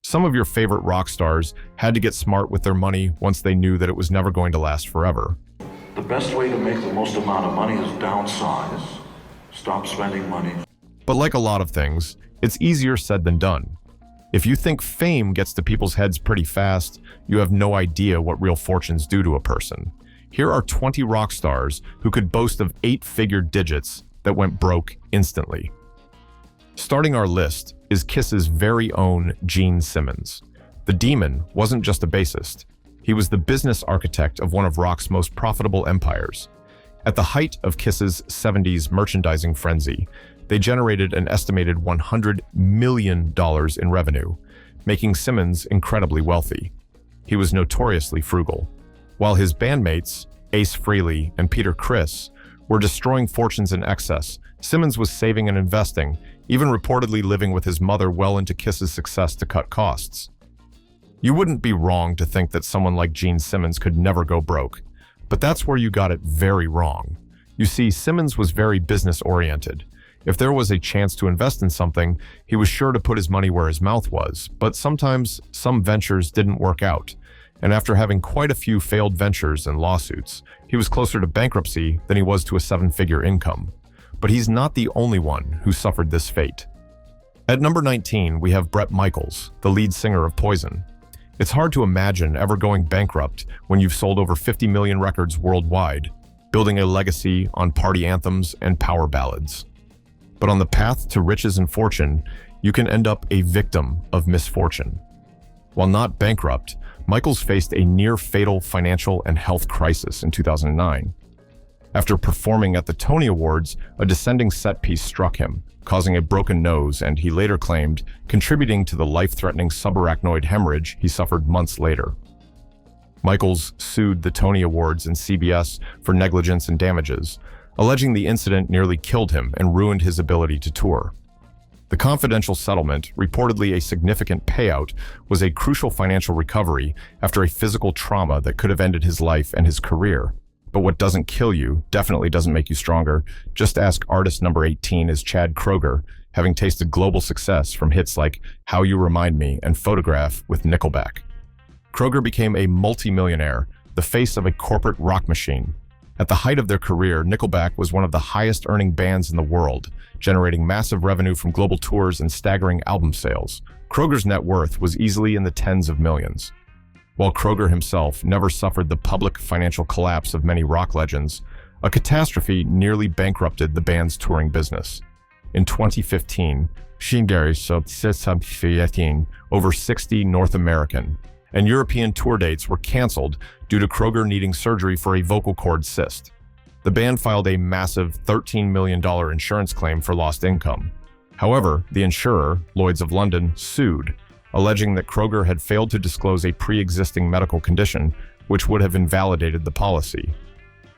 Some of your favorite rock stars had to get smart with their money once they knew that it was never going to last forever. The best way to make the most amount of money is downsize. Stop spending money. But like a lot of things, it's easier said than done. If you think fame gets to people's heads pretty fast, you have no idea what real fortunes do to a person. Here are 20 rock stars who could boast of 8-figure digits that went broke instantly. Starting our list is Kiss's very own Gene Simmons. The Demon wasn't just a bassist. He was the business architect of one of rock's most profitable empires. At the height of Kiss's 70s merchandising frenzy, they generated an estimated $100 million in revenue, making Simmons incredibly wealthy. He was notoriously frugal. While his bandmates, Ace Frehley and Peter Criss, were destroying fortunes in excess, Simmons was saving and investing, even reportedly living with his mother well into Kiss's success to cut costs. You wouldn't be wrong to think that someone like Gene Simmons could never go broke, but that's where you got it very wrong. You see, Simmons was very business-oriented. If there was a chance to invest in something, he was sure to put his money where his mouth was, but sometimes some ventures didn't work out. And after having quite a few failed ventures and lawsuits, he was closer to bankruptcy than he was to a 7-figure income. But he's not the only one who suffered this fate. At number 19, we have Bret Michaels, the lead singer of Poison. It's hard to imagine ever going bankrupt when you've sold over 50 million records worldwide, building a legacy on party anthems and power ballads. But on the path to riches and fortune, you can end up a victim of misfortune. While not bankrupt, Michaels faced a near-fatal financial and health crisis in 2009. After performing at the Tony Awards, a descending set piece struck him, causing a broken nose, and he later claimed, contributing to the life-threatening subarachnoid hemorrhage he suffered months later. Michaels sued the Tony Awards and CBS for negligence and damages, alleging the incident nearly killed him and ruined his ability to tour. The confidential settlement, reportedly a significant payout, was a crucial financial recovery after a physical trauma that could have ended his life and his career. But what doesn't kill you definitely doesn't make you stronger. Just ask artist number 18 is Chad Kroeger, having tasted global success from hits like How You Remind Me and Photograph with Nickelback. Kroeger became a multimillionaire, the face of a corporate rock machine. At the height of their career, Nickelback was one of the highest-earning bands in the world, generating massive revenue from global tours and staggering album sales. Kroeger's net worth was easily in the tens of millions. While Kroeger himself never suffered the public financial collapse of many rock legends, a catastrophe nearly bankrupted the band's touring business. In 2015, over 60 North American and European tour dates were canceled due to Kroeger needing surgery for a vocal cord cyst. The band filed a massive $13 million insurance claim for lost income. However, the insurer, Lloyd's of London, sued, alleging that Kroeger had failed to disclose a pre-existing medical condition, which would have invalidated the policy.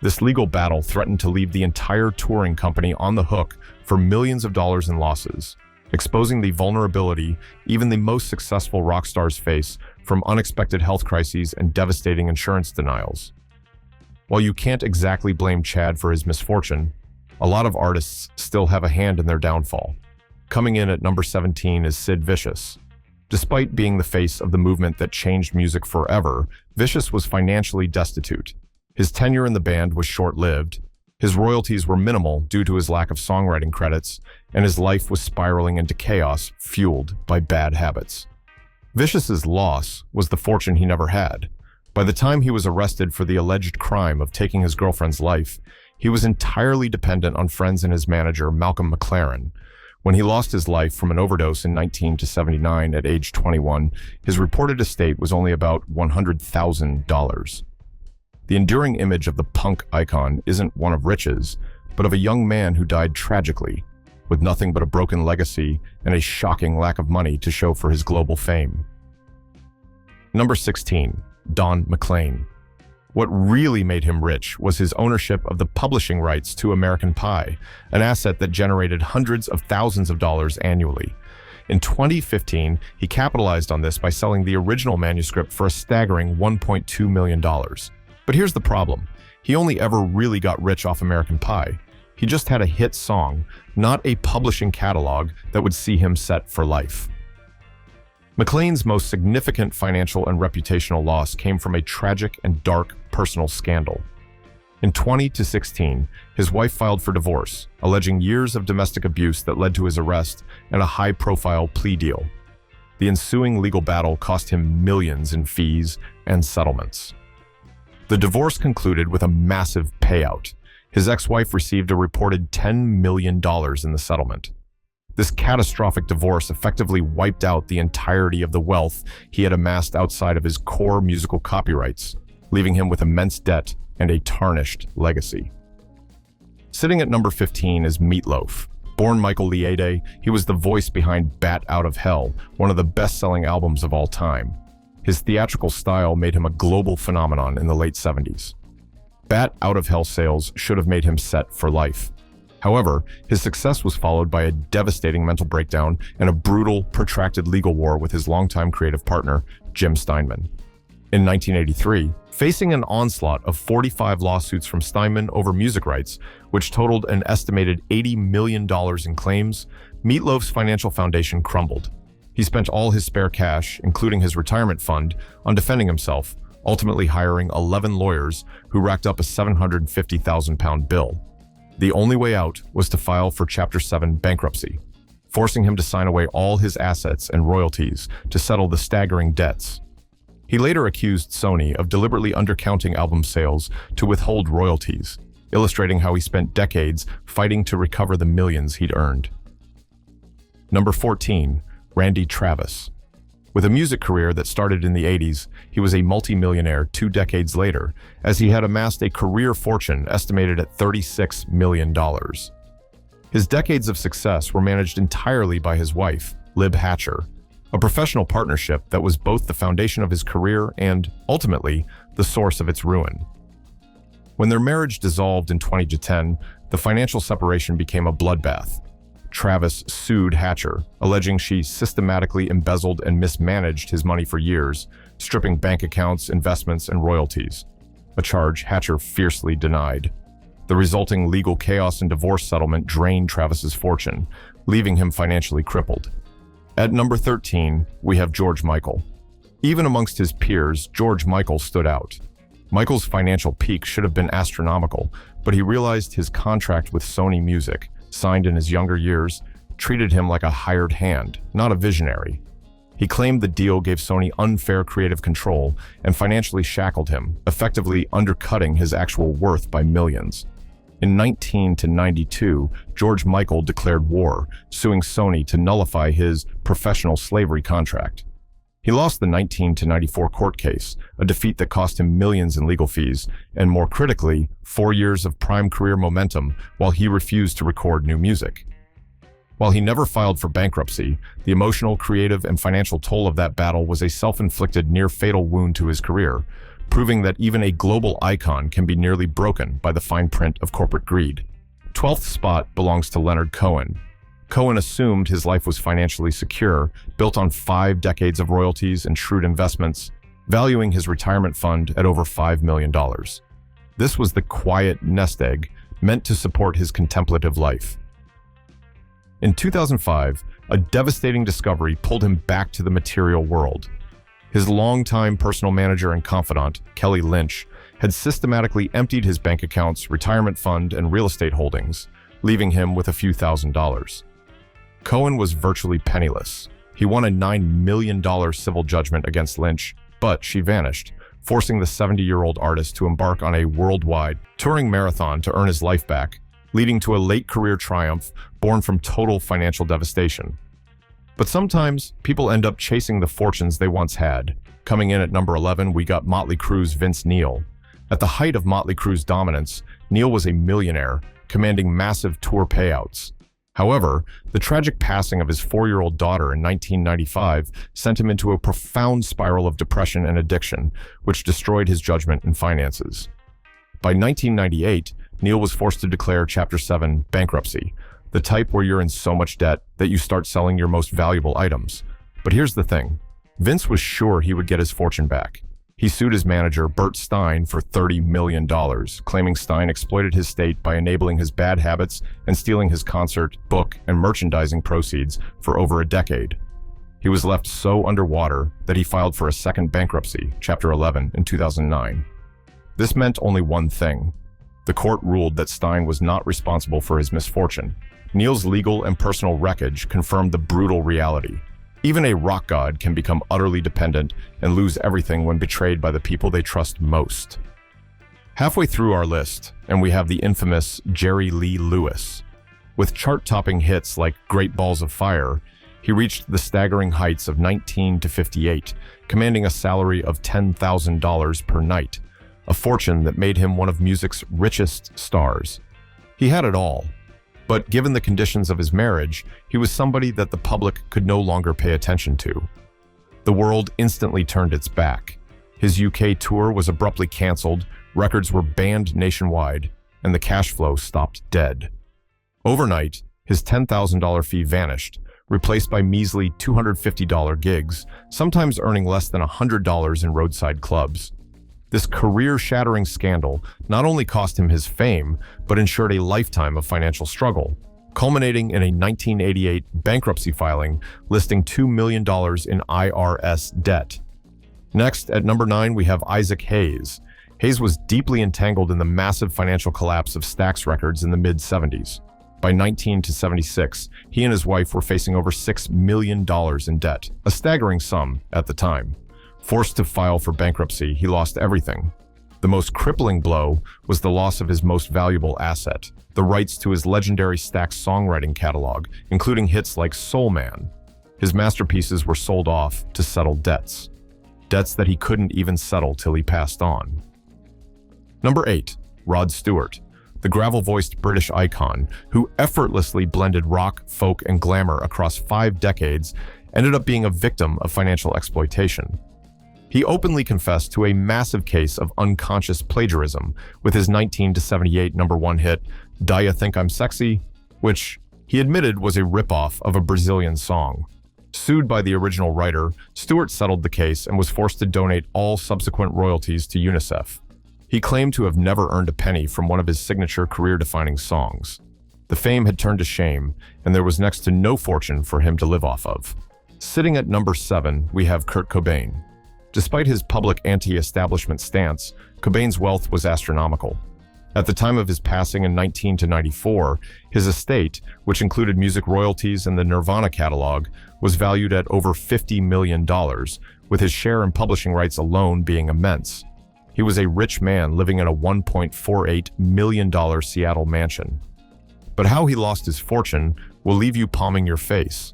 This legal battle threatened to leave the entire touring company on the hook for millions of dollars in losses, exposing the vulnerability even the most successful rock stars face from unexpected health crises and devastating insurance denials. While you can't exactly blame Chad for his misfortune, a lot of artists still have a hand in their downfall. Coming in at number 17 is Sid Vicious. Despite being the face of the movement that changed music forever, Vicious was financially destitute. His tenure in the band was short-lived. His royalties were minimal due to his lack of songwriting credits, and his life was spiraling into chaos, fueled by bad habits. Vicious's loss was the fortune he never had. By the time he was arrested for the alleged crime of taking his girlfriend's life, he was entirely dependent on friends and his manager, Malcolm McLaren. When he lost his life from an overdose in 1979 at age 21, his reported estate was only about $100,000. The enduring image of the punk icon isn't one of riches, but of a young man who died tragically, with nothing but a broken legacy and a shocking lack of money to show for his global fame. Number 16, Don McLean. What really made him rich was his ownership of the publishing rights to American Pie, an asset that generated hundreds of thousands of dollars annually. In 2015, he capitalized on this by selling the original manuscript for a staggering $1.2 million. But here's the problem. He only ever really got rich off American Pie. He just had a hit song, not a publishing catalog that would see him set for life. McLean's most significant financial and reputational loss came from a tragic and dark personal scandal. In 2016, his wife filed for divorce, alleging years of domestic abuse that led to his arrest and a high-profile plea deal. The ensuing legal battle cost him millions in fees and settlements. The divorce concluded with a massive payout. His ex-wife received a reported $10 million in the settlement. This catastrophic divorce effectively wiped out the entirety of the wealth he had amassed outside of his core musical copyrights, leaving him with immense debt and a tarnished legacy. Sitting at number 15 is Meatloaf. Born Michael Liede, he was the voice behind Bat Out of Hell, one of the best-selling albums of all time. His theatrical style made him a global phenomenon in the late 70s. Bat Out of Hell sales should have made him set for life. However, his success was followed by a devastating mental breakdown and a brutal, protracted legal war with his longtime creative partner, Jim Steinman. In 1983, facing an onslaught of 45 lawsuits from Steinman over music rights, which totaled an estimated $80 million in claims, Meatloaf's financial foundation crumbled. He spent all his spare cash, including his retirement fund, on defending himself, ultimately hiring 11 lawyers who racked up a £750,000 bill. The only way out was to file for Chapter 7 bankruptcy, forcing him to sign away all his assets and royalties to settle the staggering debts. He later accused Sony of deliberately undercounting album sales to withhold royalties, illustrating how he spent decades fighting to recover the millions he'd earned. Number 14, Randy Travis. With a music career that started in the 80s, he was a multimillionaire 2 decades later, as he had amassed a career fortune estimated at $36 million. His decades of success were managed entirely by his wife, Lib Hatcher, a professional partnership that was both the foundation of his career and, ultimately, the source of its ruin. When their marriage dissolved in 2010, the financial separation became a bloodbath. Travis sued Hatcher, alleging she systematically embezzled and mismanaged his money for years, stripping bank accounts, investments, and royalties, a charge Hatcher fiercely denied. The resulting legal chaos and divorce settlement drained Travis's fortune, leaving him financially crippled. At number 13, we have George Michael. Even amongst his peers, George Michael stood out. Michael's financial peak should have been astronomical, but he realized his contract with Sony Music, signed in his younger years, treated him like a hired hand, not a visionary. He claimed the deal gave Sony unfair creative control and financially shackled him, effectively undercutting his actual worth by millions. In 1992, George Michael declared war, suing Sony to nullify his professional slavery contract. He lost the 1994 court case, a defeat that cost him millions in legal fees, and more critically, 4 years of prime career momentum while he refused to record new music. While he never filed for bankruptcy, the emotional, creative, and financial toll of that battle was a self-inflicted near-fatal wound to his career, proving that even a global icon can be nearly broken by the fine print of corporate greed. 12th spot belongs to Leonard Cohen. Cohen assumed his life was financially secure, built on 5 decades of royalties and shrewd investments, valuing his retirement fund at over $5 million. This was the quiet nest egg meant to support his contemplative life. In 2005, a devastating discovery pulled him back to the material world. His longtime personal manager and confidant, Kelly Lynch, had systematically emptied his bank accounts, retirement fund, and real estate holdings, leaving him with a few $1,000s. Cohen was virtually penniless. He won a $9 million civil judgment against Lynch, but she vanished, forcing the 70-year-old artist to embark on a worldwide touring marathon to earn his life back, leading to a late career triumph born from total financial devastation. But sometimes, people end up chasing the fortunes they once had. Coming in at number 11, we got Motley Crue's Vince Neil. At the height of Motley Crue's dominance, Neil was a millionaire, commanding massive tour payouts. However, the tragic passing of his 4-year-old daughter in 1995 sent him into a profound spiral of depression and addiction, which destroyed his judgment and finances. By 1998, Neil was forced to declare Chapter 7 bankruptcy, the type where you're in so much debt that you start selling your most valuable items. But here's the thing. Vince was sure he would get his fortune back. He sued his manager, Bert Stein, for $30 million, claiming Stein exploited his state by enabling his bad habits and stealing his concert, book, and merchandising proceeds for over a decade. He was left so underwater that he filed for a second bankruptcy, Chapter 11, in 2009. This meant only one thing. The court ruled that Stein was not responsible for his misfortune. Neil's legal and personal wreckage confirmed the brutal reality. Even a rock god can become utterly dependent and lose everything when betrayed by the people they trust most. Halfway through our list, and we have the infamous Jerry Lee Lewis. With chart-topping hits like Great Balls of Fire, he reached the staggering heights of 19 to 58, commanding a salary of $10,000 per night, a fortune that made him one of music's richest stars. He had it all, but given the conditions of his marriage, he was somebody that the public could no longer pay attention to. The world instantly turned its back. His UK tour was abruptly canceled, records were banned nationwide, and the cash flow stopped dead. Overnight, his $10,000 fee vanished, replaced by measly $250 gigs, sometimes earning less than $100 in roadside clubs. This career-shattering scandal not only cost him his fame, but ensured a lifetime of financial struggle, culminating in a 1988 bankruptcy filing listing $2 million in IRS debt. Next, at number 9, we have Isaac Hayes. Hayes was deeply entangled in the massive financial collapse of Stax Records in the mid-70s. By 1976, he and his wife were facing over $6 million in debt, a staggering sum at the time. Forced to file for bankruptcy, he lost everything. The most crippling blow was the loss of his most valuable asset, the rights to his legendary Stax songwriting catalog, including hits like Soul Man. His masterpieces were sold off to settle debts that he couldn't even settle till he passed on. Number 8, Rod Stewart, the gravel-voiced British icon who effortlessly blended rock, folk, and glamour across 5 decades, ended up being a victim of financial exploitation. He openly confessed to a massive case of unconscious plagiarism with his 1978 #1 hit, "Da Ya Think I'm Sexy?", which he admitted was a ripoff of a Brazilian song. Sued by the original writer, Stewart settled the case and was forced to donate all subsequent royalties to UNICEF. He claimed to have never earned a penny from one of his signature career-defining songs. The fame had turned to shame, and there was next to no fortune for him to live off of. Sitting at number 7, we have Kurt Cobain. Despite his public anti-establishment stance, Cobain's wealth was astronomical. At the time of his passing in 1994, his estate, which included music royalties and the Nirvana catalog, was valued at over $50 million, with his share in publishing rights alone being immense. He was a rich man living in a $1.48 million Seattle mansion. But how he lost his fortune will leave you palming your face.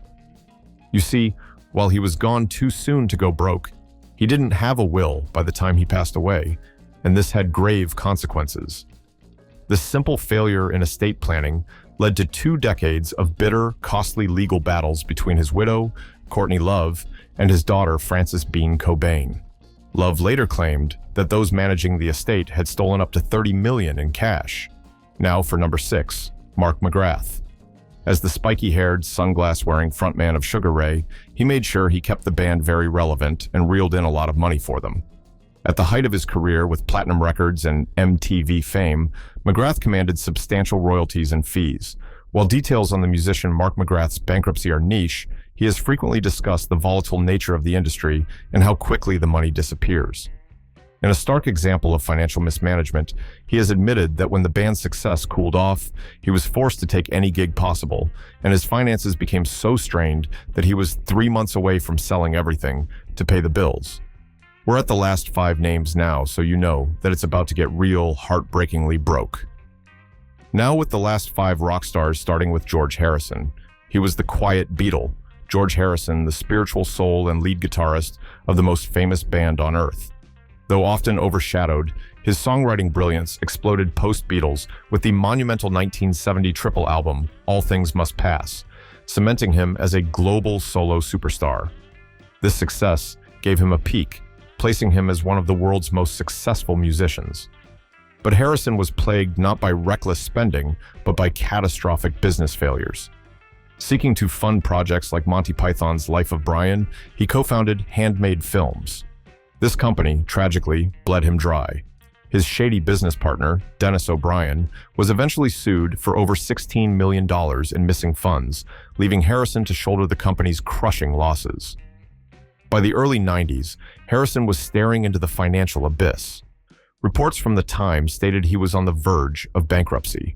You see, while he was gone too soon to go broke, he didn't have a will by the time he passed away, and this had grave consequences. This simple failure in estate planning led to 2 decades of bitter, costly legal battles between his widow, Courtney Love, and his daughter, Frances Bean Cobain. Love later claimed that those managing the estate had stolen up to $30 million in cash. Now for number 6, Mark McGrath. As the spiky-haired, sunglass-wearing frontman of Sugar Ray, he made sure he kept the band very relevant and reeled in a lot of money for them. At the height of his career with platinum records and MTV fame, McGrath commanded substantial royalties and fees. While details on the musician Mark McGrath's bankruptcy are niche, he has frequently discussed the volatile nature of the industry and how quickly the money disappears. In a stark example of financial mismanagement, he has admitted that when the band's success cooled off, he was forced to take any gig possible, and his finances became so strained that he was 3 months away from selling everything to pay the bills. We're at the last 5 names now, so you know that it's about to get real, heartbreakingly broke. Now with the last 5 rock stars, starting with George Harrison. He was the quiet Beatle. George Harrison, the spiritual soul and lead guitarist of the most famous band on earth. Though often overshadowed, his songwriting brilliance exploded post-Beatles with the monumental 1970 triple album, All Things Must Pass, cementing him as a global solo superstar. This success gave him a peak, placing him as one of the world's most successful musicians. But Harrison was plagued not by reckless spending, but by catastrophic business failures. Seeking to fund projects like Monty Python's Life of Brian, he co-founded Handmade Films. This company, tragically, bled him dry. His shady business partner, Dennis O'Brien, was eventually sued for over $16 million in missing funds, leaving Harrison to shoulder the company's crushing losses. By the early 90s, Harrison was staring into the financial abyss. Reports from the time stated he was on the verge of bankruptcy.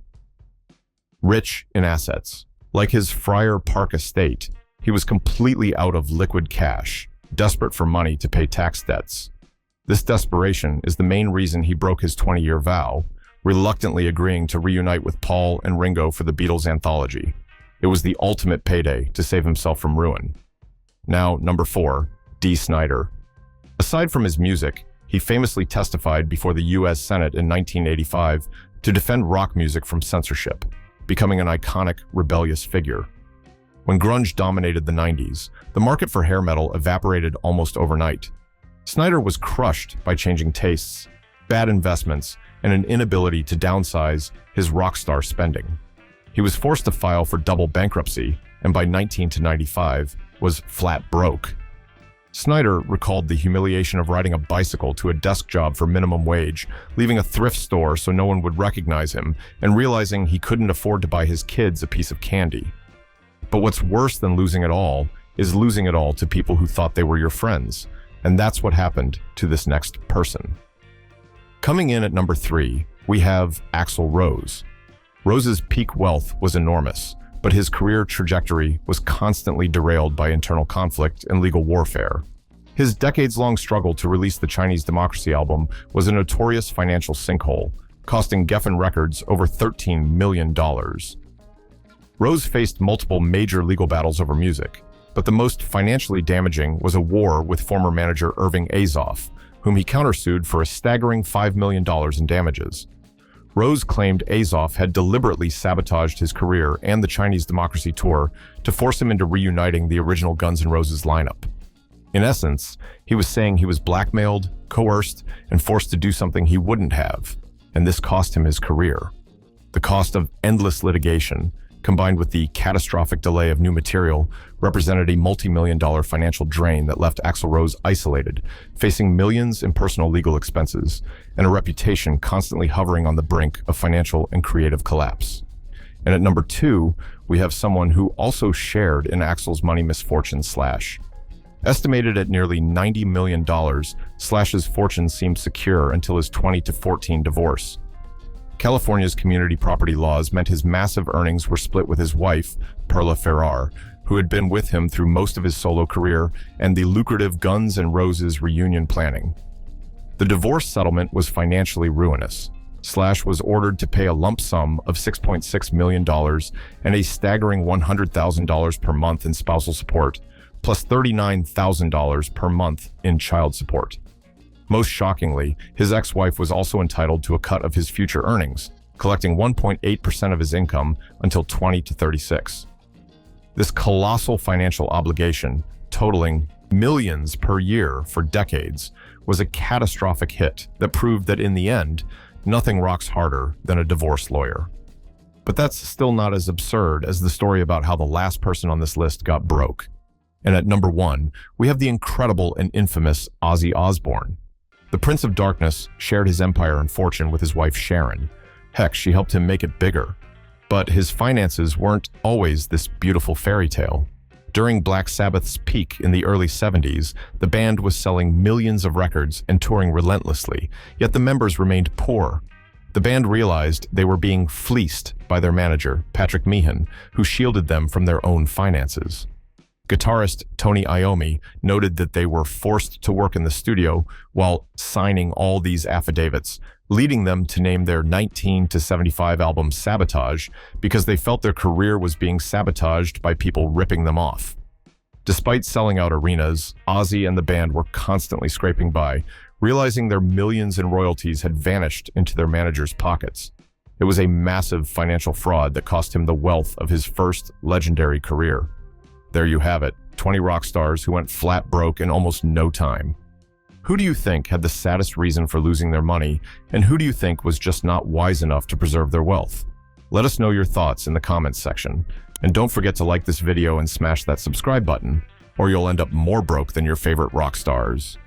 Rich in assets, like his Friar Park estate, he was completely out of liquid cash, desperate for money to pay tax debts. This desperation is the main reason he broke his 20-year vow, reluctantly agreeing to reunite with Paul and Ringo for the Beatles anthology. It was the ultimate payday to save himself from ruin. Now, number 4, Dee Snider. Aside from his music, he famously testified before the U.S. Senate in 1985 to defend rock music from censorship, becoming an iconic, rebellious figure. When grunge dominated the 90s, the market for hair metal evaporated almost overnight. Snider was crushed by changing tastes, bad investments, and an inability to downsize his rock star spending. He was forced to file for double bankruptcy, and by 1995 was flat broke. Snider recalled the humiliation of riding a bicycle to a desk job for minimum wage, leaving a thrift store so no one would recognize him, and realizing he couldn't afford to buy his kids a piece of candy. But what's worse than losing it all is losing it all to people who thought they were your friends. And that's what happened to this next person. Coming in at number 3, we have Axl Rose. Rose's peak wealth was enormous, but his career trajectory was constantly derailed by internal conflict and legal warfare. His decades-long struggle to release the Chinese Democracy album was a notorious financial sinkhole, costing Geffen Records over $13 million. Rose faced multiple major legal battles over music, but the most financially damaging was a war with former manager Irving Azoff, whom he countersued for a staggering $5 million in damages. Rose claimed Azoff had deliberately sabotaged his career and the Chinese Democracy tour to force him into reuniting the original Guns N' Roses lineup. In essence, he was saying he was blackmailed, coerced, and forced to do something he wouldn't have, and this cost him his career. The cost of endless litigation, combined with the catastrophic delay of new material, represented a multi-million-dollar financial drain that left Axl Rose isolated, facing millions in personal legal expenses, and a reputation constantly hovering on the brink of financial and creative collapse. And at number 2, we have someone who also shared in Axl's money misfortune, Slash. Estimated at nearly $90 million, Slash's fortune seemed secure until his 2014 divorce. California's community property laws meant his massive earnings were split with his wife, Perla Ferrar, who had been with him through most of his solo career and the lucrative Guns N' Roses reunion planning. The divorce settlement was financially ruinous. Slash was ordered to pay a lump sum of $6.6 million and a staggering $100,000 per month in spousal support, plus $39,000 per month in child support. Most shockingly, his ex-wife was also entitled to a cut of his future earnings, collecting 1.8% of his income until 2036. This colossal financial obligation, totaling millions per year for decades, was a catastrophic hit that proved that in the end, nothing rocks harder than a divorce lawyer. But that's still not as absurd as the story about how the last person on this list got broke. And at number 1, we have the incredible and infamous Ozzy Osbourne. The Prince of Darkness shared his empire and fortune with his wife Sharon. Heck, she helped him make it bigger. But his finances weren't always this beautiful fairy tale. During Black Sabbath's peak in the early 70s, the band was selling millions of records and touring relentlessly, yet the members remained poor. The band realized they were being fleeced by their manager, Patrick Meehan, who shielded them from their own finances. Guitarist Tony Iommi noted that they were forced to work in the studio while signing all these affidavits, leading them to name their 1975 album Sabotage because they felt their career was being sabotaged by people ripping them off. Despite selling out arenas, Ozzy and the band were constantly scraping by, realizing their millions in royalties had vanished into their manager's pockets. It was a massive financial fraud that cost him the wealth of his first legendary career. There you have it, 20 rock stars who went flat broke in almost no time. Who do you think had the saddest reason for losing their money, and who do you think was just not wise enough to preserve their wealth? Let us know your thoughts in the comments section. And don't forget to like this video and smash that subscribe button, or you'll end up more broke than your favorite rock stars.